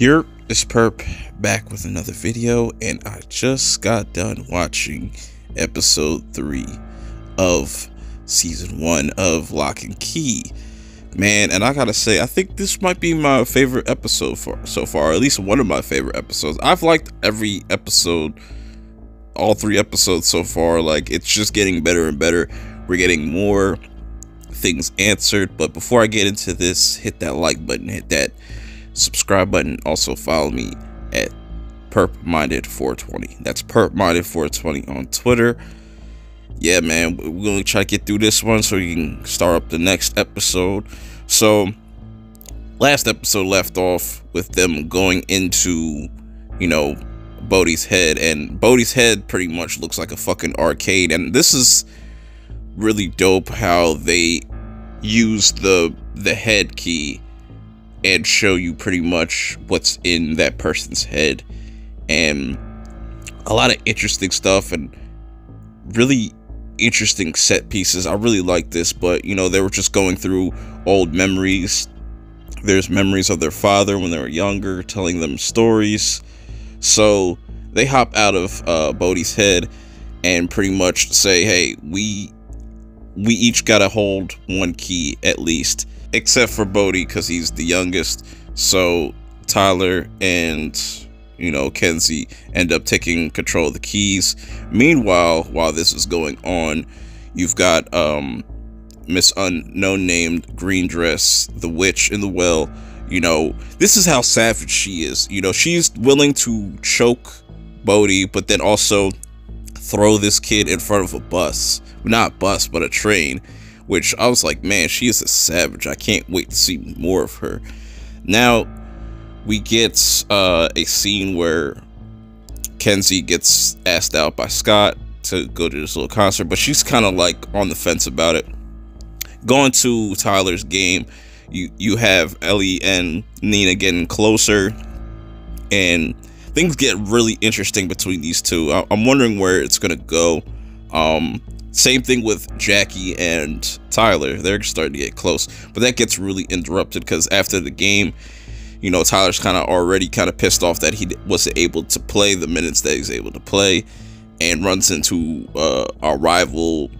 It's Perp back with another video, and I just got done watching episode 3 of season 1 of Locke and Key. Man, and I gotta say, I think this might be my favorite episode so far, at least one of my favorite episodes. I've liked every episode, all 3 episodes so far. Like, it's just getting better and better. We're getting more things answered. But before I get into this, hit that like button, hit that subscribe button. Also follow me at perpminded420. That's perpminded420 on Twitter. Yeah, man, we're gonna try to get through this one so we can start up the next episode. So last episode left off with them going into, you know, Bodhi's head, and Bodhi's head pretty much looks like a fucking arcade. And this is really dope how they use the head key and show you pretty much what's in that person's head, and a lot of interesting stuff and really interesting set pieces. I really like this, but you know, they were just going through old memories. There's memories of their father when they were younger, telling them stories. So they hop out of Bodhi's head and pretty much say, hey, we each gotta hold one key at least, except for Bodhi because he's the youngest. So Tyler and, you know, Kenzie end up taking control of the keys. Meanwhile, while this is going on, you've got Miss Unknown named Green Dress, the witch in the well. You know, this is how savage she is. You know, she's willing to choke Bodhi, but then also throw this kid in front of a bus. Not bus, but a train. Which I was like, man, she is a savage. I can't wait to see more of her. Now we get a scene where Kenzie gets asked out by Scott to go to this little concert, but she's kind of like on the fence about it. Going to Tyler's game, you have Ellie and Nina getting closer, and things get really interesting between these two. I'm wondering where it's gonna go. Same thing with Jackie and Tyler. They're starting to get close, but that gets really interrupted because after the game, you know, Tyler's kind of pissed off that he wasn't able to play the minutes that he's able to play, and runs into our rival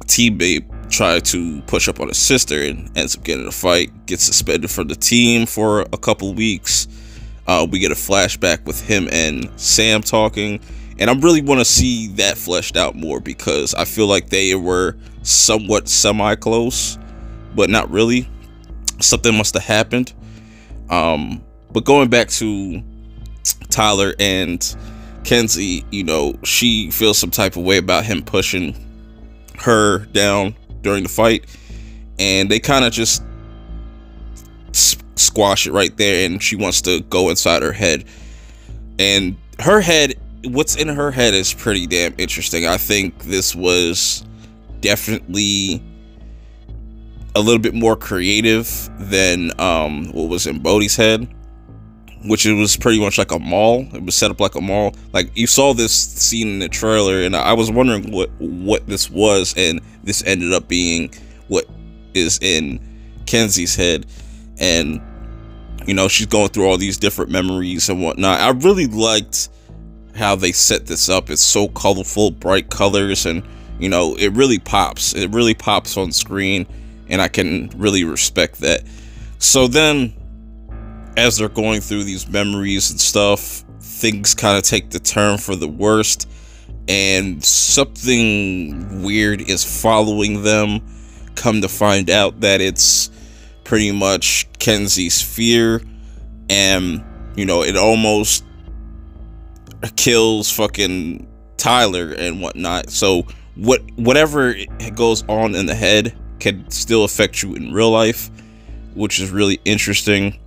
teammate, try to push up on his sister, and ends up getting in a fight, gets suspended from the team for a couple weeks. We get a flashback with him and Sam talking, and I really want to see that fleshed out more because I feel like they were somewhat semi-close, but not really. Something must have happened. But going back to Tyler and Kenzie, you know, she feels some type of way about him pushing her down during the fight, and they kind of just squash it right there, and she wants to go inside her head. And her head, what's in her head is pretty damn interesting. I think this was definitely a little bit more creative than what was in Bodhi's head, which it was pretty much like a mall. It was set up like a mall. Like, you saw this scene in the trailer, and I was wondering what this was, and this ended up being what is in Kenzie's head. And you know, she's going through all these different memories and whatnot. I really liked how they set this up. It's so colorful, bright colors, and you know, it really pops. It really pops on screen, and I can really respect that. So then, as they're going through these memories and stuff, things kind of take the turn for the worst, and something weird is following them. Come to find out that it's pretty much Kenzie's fear, and you know, it almost kills fucking Tyler and whatnot. So whatever goes on in the head can still affect you in real life, which is really interesting.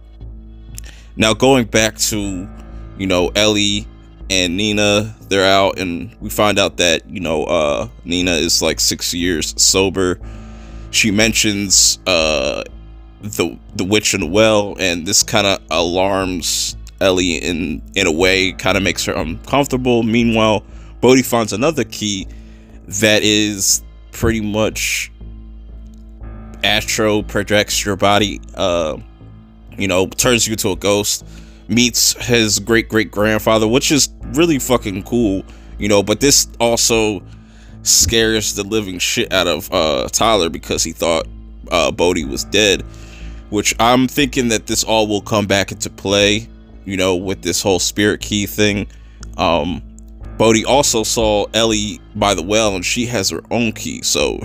Now going back to, you know, Ellie and Nina, they're out, and we find out that, you know, Nina is like 6 years sober. She mentions the witch in the well, and this kind of alarms Ellie in a way, kind of makes her uncomfortable. Meanwhile, Bodhi finds another key that is pretty much astro projects your body, you know, turns you to a ghost. meets his great-great-grandfather, which is really fucking cool, you know. But this also scares the living shit out of Tyler, because he thought Bodhi was dead, which I'm thinking that this all will come back into play, you know, with this whole spirit key thing. Bodhi also saw Ellie by the well, and she has her own key, so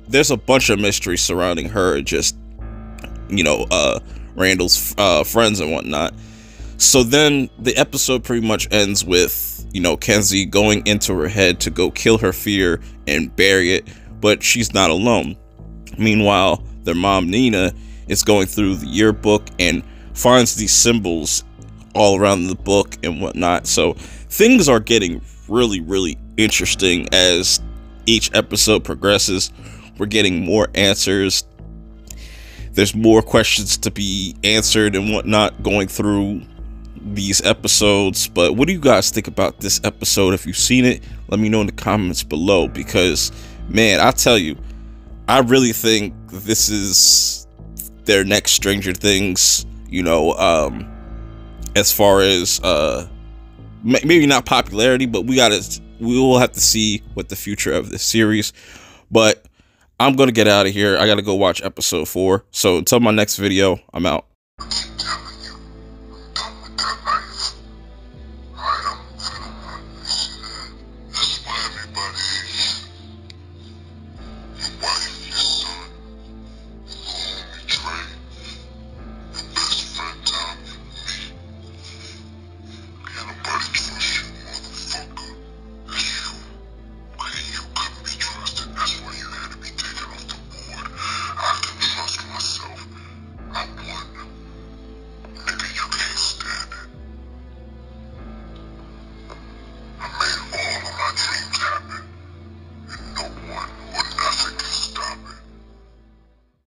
there's a bunch of mystery surrounding her, just, you know, Randall's friends and whatnot. So then the episode pretty much ends with, you know, Kenzie going into her head to go kill her fear and bury it, but she's not alone. Meanwhile, their mom Nina is going through the yearbook and finds these symbols all around the book and whatnot. So things are getting really, really interesting as each episode progresses. We're getting more answers. There's more questions to be answered and whatnot going through these episodes. But what do you guys think about this episode? If you've seen it, let me know in the comments below, because, man, I tell you, I really think this is their next Stranger Things, you know, as far as maybe not popularity, but we will have to see what the future of this series. But I'm gonna get out of here. I gotta go watch episode 4. So until my next video, I'm out.